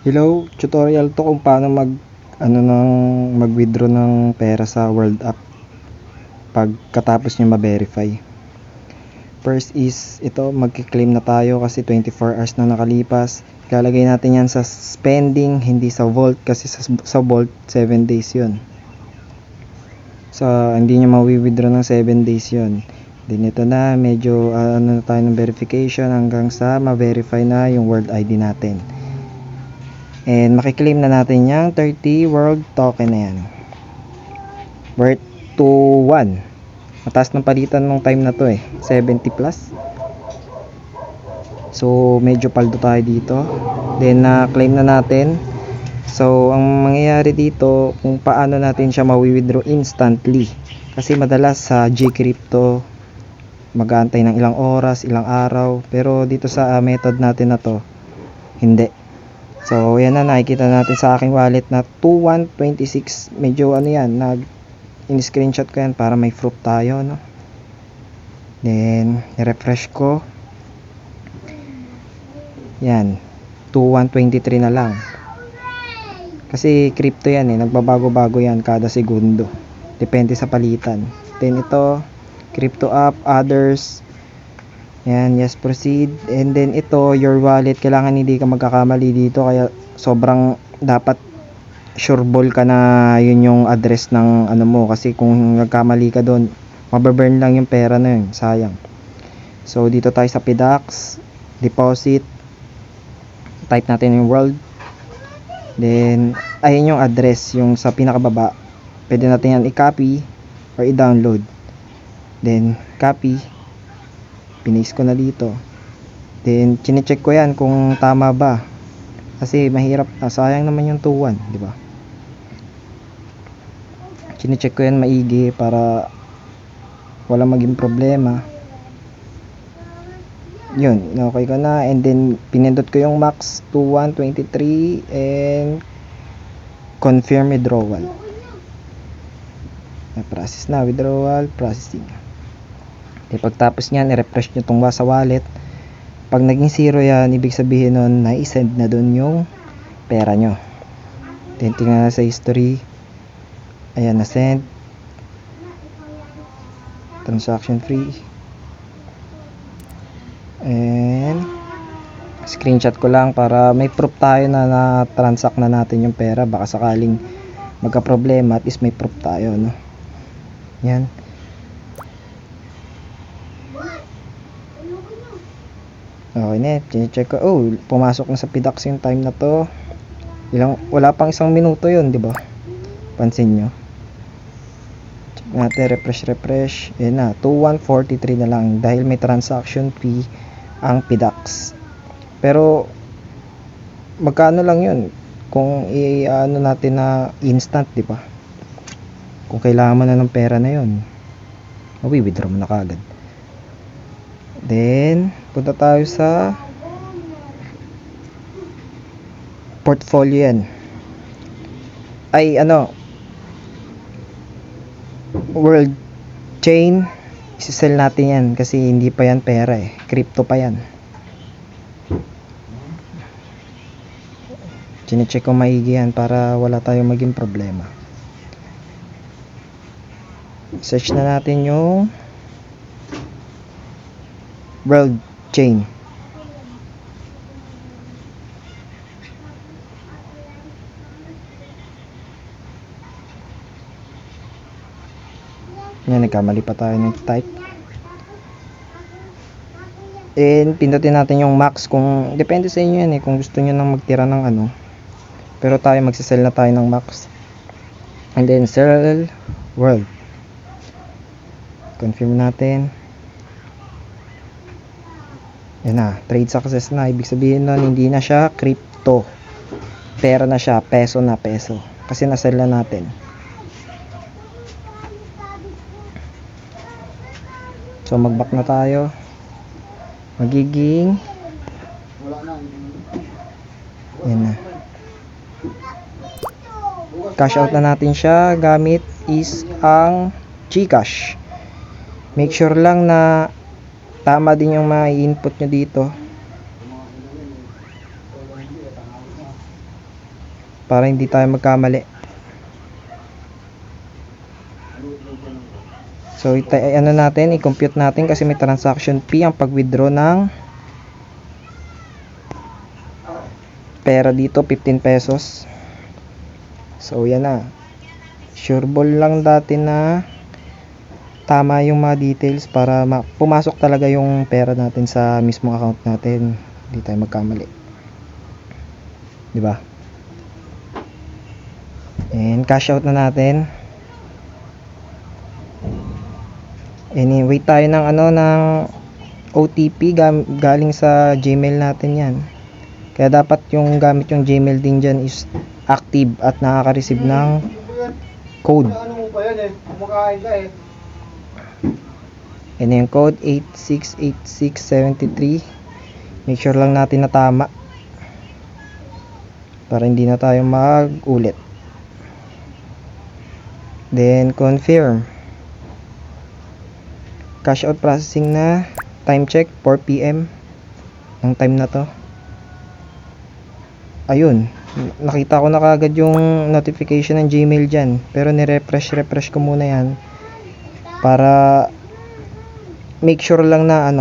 Hello, tutorial to kung paano mag-withdraw ng pera sa World App pagkatapos nyo ma-verify. First is ito, magki-claim na tayo kasi 24 hours na nakalipas. Ilalagay natin yan sa spending, hindi sa vault kasi sa vault 7 days yun. So hindi nyo ma-withdraw ng 7 days yun. Then ito na, medyo na tayo ng verification hanggang sa ma-verify na yung World ID natin. And makiklaim na natin yung 30 world token na yan. Worth to 1. Mataas ng palitan nung time na to 70 plus. So medyo paldo tayo dito. Then claim na natin. So ang mangyayari dito, kung paano natin siya ma-withdraw instantly. Kasi madalas sa Gcrypto mag-aantay ng ilang oras, ilang araw. Pero dito sa method natin na to, hindi. So yan na, nakikita natin sa aking wallet na 2126. Medyo yan, in-screenshot ko yan para may proof tayo, no? Then i-refresh ko. Yan, 2123 na lang. Kasi crypto yan nagbabago-bago yan kada segundo. Depende sa palitan. Then ito, crypto app, others. Yan, yes, proceed. And then ito, your wallet, kailangan hindi ka magkakamali dito, kaya sobrang dapat sureball ka na yun yung address ng ano mo, kasi kung nagkamali ka doon, mababurn lang yung pera na yun, sayang. So dito tayo sa PDAX, deposit, type natin yung world, then ayun yung address, yung sa pinakababa, pwede natin yan i-copy or i-download, then copy, pinis ko na dito. Then chine-check ko yan kung tama ba. Kasi mahirap, sayang naman yung 2-1, di ba? Chine-check ko yan maigi para wala maging problema. Yun, okay ko na. And then pinindot ko yung max 2123 and confirm withdrawal. Na-process na, withdrawal processing. Pagtapos nyan, i-refresh nyo itong sa wallet. Pag naging 0 yan, ibig sabihin nun, na-send na dun yung pera nyo. Then tingnan na sa history. Ayan, na-send. Transaction free. And screenshot ko lang para may proof tayo na na-transact na natin yung pera. Baka sakaling magka-problema, at least may proof tayo, no? Yan. Okay na, check ko. Oh, pumasok na sa PDAX yung time na to. Wala pang 1 minuto yun, di ba? Pansin nyo. Check natin, refresh. Ayan na, 2143 na lang dahil may transaction fee ang PDAX. Pero magkano lang yun kung i-ano natin na instant, di ba? Kung kailangan mo na ng pera na yun, withdraw mo na kagad. Then punta tayo sa portfolio yan. Ay world chain, isi-sell natin yan kasi hindi pa yan pera crypto pa yan. Chine-check ko maigi yan para wala tayong maging problema. Search na natin yung world chain. Yan, nagkamali pa tayo ng type. And pindutin natin yung max, kung depende sa inyo yan kung gusto nyo nang magtira ng ano. Pero tayo magsisell na tayo ng max. And then sell world. Confirm natin. Yan na, trade success na. Ibig sabihin nun, hindi na siya crypto, pera na siya, peso na peso, kasi nasell na natin. So mag-back na tayo. Magiging yan na, cash out na natin siya gamit is ang GCash. Make sure lang na tama din yung mga input nyo dito. para hindi tayo magkamali. So ano natin, i-compute natin kasi may transaction fee ang pag-withdraw ng pera dito, 15 pesos. So yan na. Sureball lang dati na tama yung mga details para pumasok talaga yung pera natin sa mismong account natin. Hindi tayo magkamali. 'Di ba? And cash out na natin. Anyway, tayo ng ng OTP galing sa Gmail natin 'yan. Kaya dapat yung gamit yung Gmail din dyan is active at nakaka-receive ng code. Ano mo pa yan eh? Kumakain ka eh. Yan yung code 868673. Make sure lang natin na tama para hindi na tayo mag-ulit. Then confirm. Cash out processing na. Time check 4 PM ng time na to. Ayun, nakita ko na kagad yung notification ng Gmail dyan, pero refresh ko muna yan para make sure lang na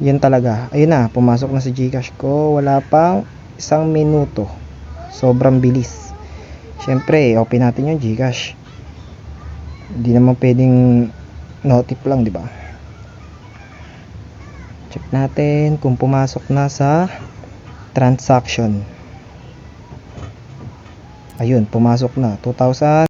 yun talaga. Ayun na, pumasok na sa Gcash ko, wala pang 1 minuto. Sobrang bilis. Syempre, open natin yung Gcash. Hindi naman pwedeng notif lang, di ba? Check natin kung pumasok na sa transaction. Ayun, pumasok na 2,000.